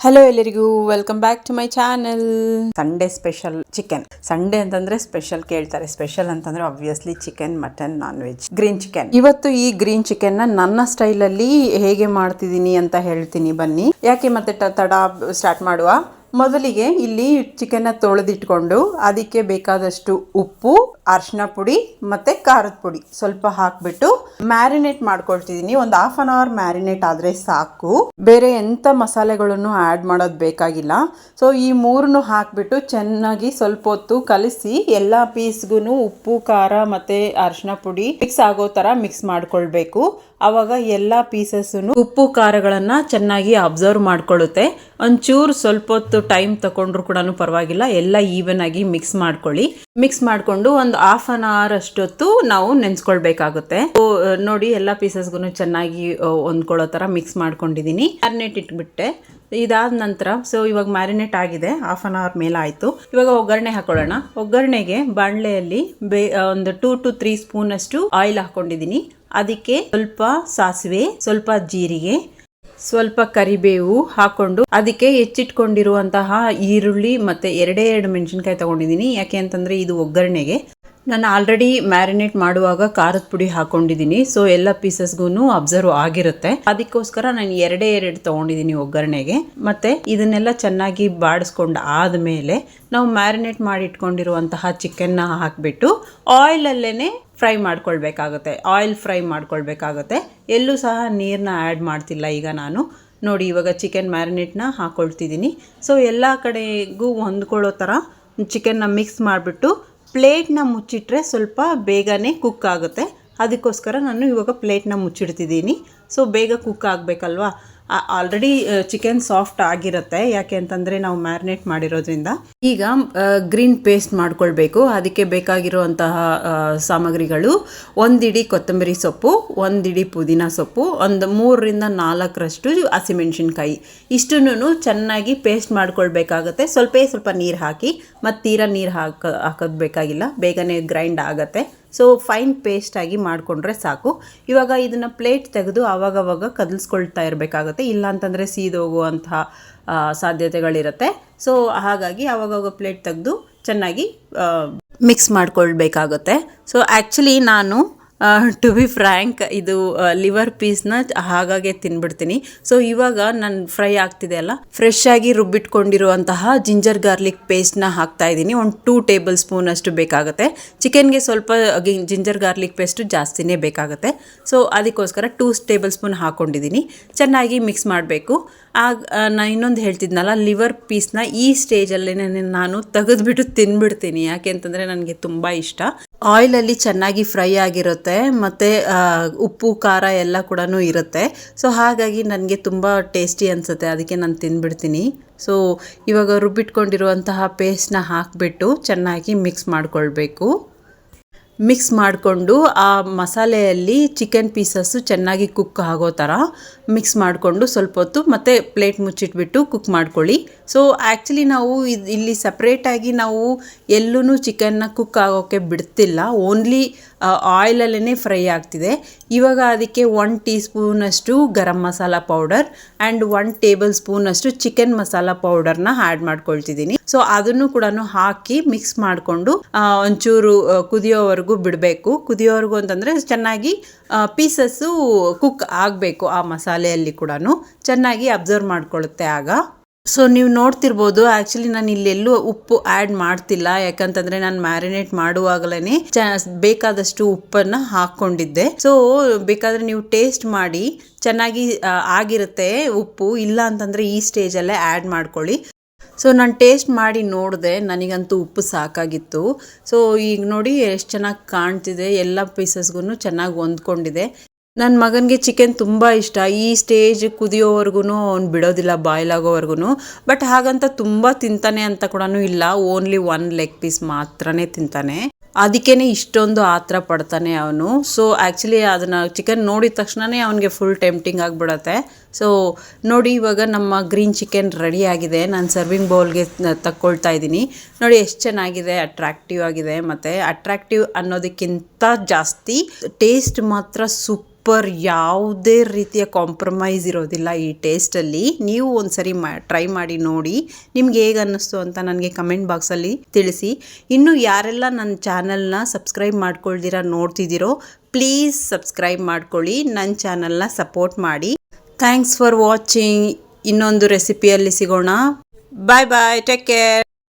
Hello ಎಲ್ಲರಿಗೂ welcome back to my channel. Sunday special chicken. Sunday ಅಂತಂದ್ರೆ special ಕೇಳ್ತಾರೆ. Special ಅಂತಂದ್ರೆ obviously chicken, mutton, non veg, green chicken. ಇವತ್ತು ಈ green chicken ನನ್ನ ಸ್ಟೈಲಲ್ಲಿ ಹೇಗೆ ಮಾಡ್ತಿದ್ದೀನಿ ಅಂತ ಹೇಳ್ತೀನಿ ಬನ್ನಿ. ಯಾಕೆ ಮತ್ತೆ ತಡ ಸ್ಟಾರ್ಟ್ ಮಾಡುವ. ಮೊದಲಿಗೆ ಇಲ್ಲಿ ಚಿಕನ್ನ ತೊಳೆದಿಟ್ಕೊಂಡು ಅದಕ್ಕೆ ಬೇಕಾದಷ್ಟು ಉಪ್ಪು, ಅರಿಶಿನ ಪುಡಿ ಮತ್ತೆ ಖಾರದ ಪುಡಿ ಸ್ವಲ್ಪ ಹಾಕ್ಬಿಟ್ಟು ಮ್ಯಾರಿನೇಟ್ ಮಾಡ್ಕೊಳ್ತಿದ್ದೀನಿ. ಒಂದು ಹಾಫ್ ಅನ್ ಅವರ್ ಮ್ಯಾರಿನೇಟ್ ಆದ್ರೆ ಸಾಕು. ಬೇರೆ ಎಂತ ಮಸಾಲೆಗಳನ್ನು ಆ್ಯಡ್ ಮಾಡೋದು ಬೇಕಾಗಿಲ್ಲ. ಸೊ ಈ ಮೂರನ್ನು ಹಾಕ್ಬಿಟ್ಟು ಚೆನ್ನಾಗಿ ಸ್ವಲ್ಪ ಹೊತ್ತು ಕಲಿಸಿ ಎಲ್ಲ ಪೀಸ್ಗೂ ಉಪ್ಪು, ಖಾರ ಮತ್ತೆ ಅರಿಶಿನ ಪುಡಿ ಮಿಕ್ಸ್ ಆಗೋ ತರ ಮಿಕ್ಸ್ ಮಾಡ್ಕೊಳ್ಬೇಕು. ಆವಾಗ ಎಲ್ಲ ಪೀಸಸ್ಸನ್ನು ಉಪ್ಪು ಖಾರಗಳನ್ನ ಚೆನ್ನಾಗಿ ಅಬ್ಸರ್ವ್ ಮಾಡ್ಕೊಳ್ಳುತ್ತೆ. ಒಂಚೂರು ಸ್ವಲ್ಪ ಹೊತ್ತು ಟೈಮ್ ತಗೊಂಡ್ರು ಕೂಡ ಪರವಾಗಿಲ್ಲ, ಎಲ್ಲ ಈವನ್ ಆಗಿ ಮಿಕ್ಸ್ ಮಾಡ್ಕೊಳ್ಳಿ. ಮಿಕ್ಸ್ ಮಾಡ್ಕೊಂಡು ಒಂದು ಹಾಫ್ ಅನ್ ಅವರ್ ಅಷ್ಟೊತ್ತು ನಾವು ನೆನ್ಸ್ಕೊಳ್ಬೇಕಾಗುತ್ತೆ. ನೋಡಿ ಎಲ್ಲ ಪೀಸಸ್ಗೂ ಚೆನ್ನಾಗಿ ಹೊಂದ್ಕೊಳ್ಳೋ ತರ ಮಿಕ್ಸ್ ಮಾಡ್ಕೊಂಡಿದ್ದೀನಿ. ಮ್ಯಾರಿನೇಟ್ ಇಟ್ಬಿಟ್ಟೆ. ಇದಾದ ನಂತರ ಸೊ ಇವಾಗ ಮ್ಯಾರಿನೇಟ್ ಆಗಿದೆ, ಹಾಫ್ ಅನ್ ಅವರ್ ಮೇಲೆ ಆಯಿತು. ಇವಾಗ ಒಗ್ಗರಣೆ ಹಾಕೊಳ್ಳೋಣ. ಒಗ್ಗರಣೆಗೆ ಬಾಣಲೆಯಲ್ಲಿ ಒಂದು 2 to 3 ಸ್ಪೂನ್ ಅಷ್ಟು ಆಯಿಲ್ ಹಾಕೊಂಡಿದ್ದೀನಿ. ಅದಕ್ಕೆ ಸ್ವಲ್ಪ ಸಾಸಿವೆ, ಸ್ವಲ್ಪ ಜೀರಿಗೆ, ಸ್ವಲ್ಪ ಕರಿಬೇವು ಹಾಕೊಂಡು ಅದಕ್ಕೆ ಹೆಚ್ಚಿಟ್ಕೊಂಡಿರುವಂತಹ ಈರುಳ್ಳಿ ಮತ್ತೆ ಎರಡೇ 2 ಮೆಣಸಿನ್ಕಾಯಿ ತಗೊಂಡಿದ್ದೀನಿ. ಯಾಕೆ ಅಂತಂದ್ರೆ ಇದು ಒಗ್ಗರಣೆಗೆ. ನಾನು ಆಲ್ರೆಡಿ ಮ್ಯಾರಿನೇಟ್ ಮಾಡುವಾಗ ಖಾರದ ಪುಡಿ ಹಾಕೊಂಡಿದ್ದೀನಿ. ಸೊ ಎಲ್ಲ ಪೀಸಸ್ಗೂ ಅಬ್ಸರ್ವ್ ಆಗಿರುತ್ತೆ. ಅದಕ್ಕೋಸ್ಕರ ನಾನು ಎರಡೇ 2 ತಗೊಂಡಿದ್ದೀನಿ ಒಗ್ಗರಣೆಗೆ. ಮತ್ತೆ ಇದನ್ನೆಲ್ಲ ಚೆನ್ನಾಗಿ ಬಾಡಿಸ್ಕೊಂಡು ಆದ್ಮೇಲೆ ನಾವು ಮ್ಯಾರಿನೇಟ್ ಮಾಡಿ ಇಟ್ಕೊಂಡಿರುವಂತಹ ಚಿಕನ್ನ ಹಾಕ್ಬಿಟ್ಟು ಆಯಿಲಲ್ಲೇನೆ ಫ್ರೈ ಮಾಡ್ಕೊಳ್ಬೇಕಾಗುತ್ತೆ. ಆಯಿಲ್ ಫ್ರೈ ಮಾಡ್ಕೊಳ್ಬೇಕಾಗುತ್ತೆ. ಎಲ್ಲೂ ಸಹ ನೀರನ್ನ ಆ್ಯಡ್ ಮಾಡ್ತಿಲ್ಲ ಈಗ ನಾನು. ನೋಡಿ ಇವಾಗ ಚಿಕನ್ ಮ್ಯಾರಿನೇಟ್ನ ಹಾಕೊಳ್ತಿದ್ದೀನಿ. ಸೊ ಎಲ್ಲ ಕಡೆಗೂ ಹೊಂದ್ಕೊಳ್ಳೋ ಥರ ಚಿಕನ್ನ ಮಿಕ್ಸ್ ಮಾಡಿಬಿಟ್ಟು ಪ್ಲೇಟ್ನ ಮುಚ್ಚಿಟ್ರೆ ಸ್ವಲ್ಪ ಬೇಗನೆ ಕುಕ್ ಆಗುತ್ತೆ. ಅದಕ್ಕೋಸ್ಕರ ನಾನು ಇವಾಗ ಪ್ಲೇಟ್ನ ಮುಚ್ಚಿಡ್ತಿದ್ದೀನಿ. ಸೊ ಬೇಗ ಕುಕ್ ಆಗಬೇಕಲ್ವಾ. ಆಲ್ರೆಡಿ ಚಿಕನ್ ಸಾಫ್ಟ್ ಆಗಿರುತ್ತೆ, ಯಾಕೆ ಅಂತಂದರೆ ನಾವು ಮ್ಯಾರಿನೇಟ್ ಮಾಡಿರೋದ್ರಿಂದ. ಈಗ ಗ್ರೀನ್ ಪೇಸ್ಟ್ ಮಾಡ್ಕೊಳ್ಬೇಕು. ಅದಕ್ಕೆ ಬೇಕಾಗಿರುವಂತಹ ಸಾಮಗ್ರಿಗಳು: 1 ಇಡಿ ಕೊತ್ತಂಬರಿ ಸೊಪ್ಪು, 1 ಇಡಿ ಪುದೀನ ಸೊಪ್ಪು, ಒಂದು 3 ರಿಂದ 4 ಹಸಿಮೆಣಸಿನ್ಕಾಯಿ. ಇಷ್ಟನ್ನು ಚೆನ್ನಾಗಿ ಪೇಸ್ಟ್ ಮಾಡ್ಕೊಳ್ಬೇಕಾಗತ್ತೆ. ಸ್ವಲ್ಪ ನೀರು ಹಾಕಿ, ಮತ್ತು ತೀರಾ ನೀರು ಹಾಕೋದು ಬೇಕಾಗಿಲ್ಲ, ಬೇಗನೆ ಗ್ರೈಂಡ್ ಆಗುತ್ತೆ. ಸೊ ಫೈನ್ ಪೇಸ್ಟ್ ಆಗಿ ಮಾಡಿಕೊಂಡ್ರೆ ಸಾಕು. ಇವಾಗ ಇದನ್ನು ಪ್ಲೇಟ್ ತೆಗೆದು ಆವಾಗವಾಗ ಕದಲ್ಸ್ಕೊಳ್ತಾ ಇರಬೇಕಾಗುತ್ತೆ, ಇಲ್ಲ ಅಂತಂದರೆ ಸೀದೋಗುವಂತಹ ಸಾಧ್ಯತೆಗಳಿರುತ್ತೆ. ಸೊ ಹಾಗಾಗಿ ಆವಾಗವಾಗ ಪ್ಲೇಟ್ ತೆಗೆದು ಚೆನ್ನಾಗಿ ಮಿಕ್ಸ್ ಮಾಡ್ಕೊಳ್ಬೇಕಾಗುತ್ತೆ. ಸೊ ಆ್ಯಕ್ಚುಲಿ ನಾನು ಟು ಬಿ ಫ್ರ್ಯಾಂಕ್ ಇದು ಲಿವರ್ ಪೀಸ್ನ ಹಾಗಾಗಿ ತಿನ್ಬಿಡ್ತೀನಿ. ಸೊ ಇವಾಗ ನಾನು ಫ್ರೈ ಆಗ್ತಿದೆ ಅಲ್ಲ, ಫ್ರೆಶ್ ಆಗಿ ರುಬ್ಬಿಟ್ಕೊಂಡಿರುವಂತಹ ಜಿಂಜರ್ ಗಾರ್ಲಿಕ್ ಪೇಸ್ಟ್ನ ಹಾಕ್ತಾ ಇದ್ದೀನಿ. ಒಂದು 2 ಟೇಬಲ್ ಸ್ಪೂನ್ ಅಷ್ಟು ಬೇಕಾಗುತ್ತೆ. ಚಿಕನ್ಗೆ ಸ್ವಲ್ಪ ಜಿಂಜರ್ ಗಾರ್ಲಿಕ್ ಪೇಸ್ಟು ಜಾಸ್ತಿನೇ ಬೇಕಾಗುತ್ತೆ. ಸೊ ಅದಕ್ಕೋಸ್ಕರ 2 ಟೇಬಲ್ ಸ್ಪೂನ್ ಹಾಕ್ಕೊಂಡಿದ್ದೀನಿ. ಚೆನ್ನಾಗಿ ಮಿಕ್ಸ್ ಮಾಡಬೇಕು. ನಾನು ಇನ್ನೊಂದು ಹೇಳ್ತಿದ್ನಲ್ಲ, ಲಿವರ್ ಪೀಸ್ನ ಈ ಸ್ಟೇಜಲ್ಲಿ ನಾನು ತೆಗೆದುಬಿಟ್ಟು ತಿನ್ಬಿಡ್ತೀನಿ. ಯಾಕೆ ಅಂತಂದರೆ ನನಗೆ ತುಂಬ ಇಷ್ಟ. ಆಯಿಲಲ್ಲಿ ಚೆನ್ನಾಗಿ ಫ್ರೈ ಆಗಿರುತ್ತೆ, ಮತ್ತು ಉಪ್ಪು ಖಾರ ಎಲ್ಲ ಕೂಡ ಇರುತ್ತೆ. ಸೊ ಹಾಗಾಗಿ ನನಗೆ ತುಂಬ ಟೇಸ್ಟಿ ಅನಿಸುತ್ತೆ, ಅದಕ್ಕೆ ನಾನು ತಿಂದ್ಬಿಡ್ತೀನಿ. ಸೊ ಇವಾಗ ರುಬ್ಬಿಟ್ಕೊಂಡಿರುವಂತಹ ಪೇಸ್ಟ್ನ ಹಾಕಿಬಿಟ್ಟು ಚೆನ್ನಾಗಿ ಮಿಕ್ಸ್ ಮಾಡಿಕೊಳ್ಬೇಕು. ಮಿಕ್ಸ್ ಮಾಡಿಕೊಂಡು ಆ ಮಸಾಲೆಯಲ್ಲಿ ಚಿಕನ್ ಪೀಸಸ್ಸು ಚೆನ್ನಾಗಿ ಕುಕ್ ಆಗೋ ಥರ ಮಿಕ್ಸ್ ಮಾಡಿಕೊಂಡು ಸ್ವಲ್ಪ ಹೊತ್ತು ಮತ್ತೆ ಪ್ಲೇಟ್ ಮುಚ್ಚಿಟ್ಬಿಟ್ಟು ಕುಕ್ ಮಾಡ್ಕೊಳ್ಳಿ. ಸೊ ಆ್ಯಕ್ಚುಲಿ ನಾವು ಇಲ್ಲಿ ಸಪ್ರೇಟಾಗಿ ನಾವು ಎಲ್ಲೂ ಚಿಕನ್ನ ಕುಕ್ ಆಗೋಕ್ಕೆ ಬಿಡ್ತಿಲ್ಲ, ಓನ್ಲಿ ಆಯಿಲಲ್ಲೇ ಫ್ರೈ ಆಗ್ತಿದೆ. ಇವಾಗ ಅದಕ್ಕೆ 1 ಟೀ ಸ್ಪೂನಷ್ಟು garam masala powder and 1 table ಸ್ಪೂನಷ್ಟು ಚಿಕನ್ ಮಸಾಲ ಪೌಡರ್ನ ಆ್ಯಡ್ ಮಾಡ್ಕೊಳ್ತಿದ್ದೀನಿ. ಸೊ ಅದನ್ನು ಕೂಡ ಹಾಕಿ ಮಿಕ್ಸ್ ಮಾಡಿಕೊಂಡು ಒಂಚೂರು ಕುದಿಯೋವರೆಗೂ ಬಿಡಬೇಕು. ಕುದಿಯೋವರೆಗೂ ಅಂತಂದರೆ ಚೆನ್ನಾಗಿ ಪೀಸಸ್ಸು ಕುಕ್ ಆಗಬೇಕು. ಆ ಮಸಾಲೆಯಲ್ಲಿ ಕೂಡ ಚೆನ್ನಾಗಿ ಅಬ್ಸರ್ವ್ ಮಾಡ್ಕೊಳ್ಳುತ್ತೆ ಆಗ. ಸೊ ನೀವು ನೋಡ್ತಿರ್ಬೋದು, ಆ್ಯಕ್ಚುಲಿ ನಾನು ಇಲ್ಲೆಲ್ಲೂ ಉಪ್ಪು ಆ್ಯಡ್ ಮಾಡ್ತಿಲ್ಲ. ಯಾಕಂತಂದರೆ ನಾನು ಮ್ಯಾರಿನೇಟ್ ಮಾಡುವಾಗಲೇ ಬೇಕಾದಷ್ಟು ಉಪ್ಪನ್ನು ಹಾಕ್ಕೊಂಡಿದ್ದೆ. ಸೊ ಬೇಕಾದರೆ ನೀವು ಟೇಸ್ಟ್ ಮಾಡಿ, ಚೆನ್ನಾಗಿ ಆಗಿರುತ್ತೆ ಉಪ್ಪು. ಇಲ್ಲ ಅಂತಂದರೆ ಈ ಸ್ಟೇಜಲ್ಲೇ ಆ್ಯಡ್ ಮಾಡ್ಕೊಳ್ಳಿ. ಸೊ ನಾನು ಟೇಸ್ಟ್ ಮಾಡಿ ನೋಡಿದೆ, ನನಗಂತೂ ಉಪ್ಪು ಸಾಕಾಗಿತ್ತು. ಸೊ ಈಗ ನೋಡಿ ಎಷ್ಟು ಚೆನ್ನಾಗಿ ಕಾಣ್ತಿದೆ, ಎಲ್ಲ ಪೀಸಸ್ಗೂ ಚೆನ್ನಾಗಿ ಹೊಂದ್ಕೊಂಡಿದೆ. ನನ್ನ ಮಗನಿಗೆ ಚಿಕನ್ ತುಂಬ ಇಷ್ಟ. ಈ ಸ್ಟೇಜ್ ಕುದಿಯೋವರೆಗೂ ಅವ್ನು ಬಿಡೋದಿಲ್ಲ, ಬಾಯ್ಲ್ ಆಗೋವರೆಗೂ. ಬಟ್ ಹಾಗಂತ ತುಂಬ ತಿಂತಾನೆ ಅಂತ ಕೂಡ ಇಲ್ಲ, ಓನ್ಲಿ 1 ಲೆಗ್ ಪೀಸ್ ಮಾತ್ರನೇ ತಿಂತಾನೆ. ಅದಕ್ಕೇ ಇಷ್ಟೊಂದು ಆತರ ಪಡ್ತಾನೆ ಅವನು. ಸೊ ಆ್ಯಕ್ಚುಲಿ ಅದನ್ನು ಚಿಕನ್ ನೋಡಿದ ತಕ್ಷಣವೇ ಅವನಿಗೆ ಫುಲ್ ಟೆಂಪ್ಟಿಂಗ್ ಆಗಿಬಿಡತ್ತೆ. ಸೊ ನೋಡಿ ಇವಾಗ ನಮ್ಮ ಗ್ರೀನ್ ಚಿಕನ್ ರೆಡಿ ಆಗಿದೆ. ನಾನು ಸರ್ವಿಂಗ್ ಬೌಲ್ಗೆ ತಕ್ಕೊಳ್ತಾ ಇದ್ದೀನಿ. ನೋಡಿ ಎಷ್ಟು ಚೆನ್ನಾಗಿದೆ, ಅಟ್ರಾಕ್ಟಿವ್ ಆಗಿದೆ. ಮತ್ತು ಅಟ್ರಾಕ್ಟಿವ್ ಅನ್ನೋದಕ್ಕಿಂತ ಜಾಸ್ತಿ ಟೇಸ್ಟ್ ಮಾತ್ರ ಸೂಪರ್ ಸೂಪರ್, ಯಾವುದೇ ರೀತಿಯ ಕಾಂಪ್ರಮೈಸ್ ಇರೋದಿಲ್ಲ ಈ ಟೇಸ್ಟಲ್ಲಿ. ನೀವು ಒಂದ್ಸರಿ ಟ್ರೈ ಮಾಡಿ ನೋಡಿ, ನಿಮ್ಗೆ ಹೇಗೆ ಅನ್ನಿಸ್ತು ಅಂತ ನನಗೆ ಕಮೆಂಟ್ ಬಾಕ್ಸಲ್ಲಿ ತಿಳಿಸಿ. ಇನ್ನು ಯಾರೆಲ್ಲ ನನ್ನ ಚಾನಲ್ನ ಸಬ್ಸ್ಕ್ರೈಬ್ ಮಾಡ್ಕೊಳ್ದಿರ ನೋಡ್ತಿದ್ದೀರೋ ಪ್ಲೀಸ್ ಸಬ್ಸ್ಕ್ರೈಬ್ ಮಾಡ್ಕೊಳ್ಳಿ, ನನ್ನ ಚಾನಲ್ನ ಸಪೋರ್ಟ್ ಮಾಡಿ. Thanks for watching. ಇನ್ನೊಂದು ರೆಸಿಪಿಯಲ್ಲಿ ಸಿಗೋಣ. ಬಾಯ್ ಬಾಯ್, ಟೇಕ್ ಕೇರ್.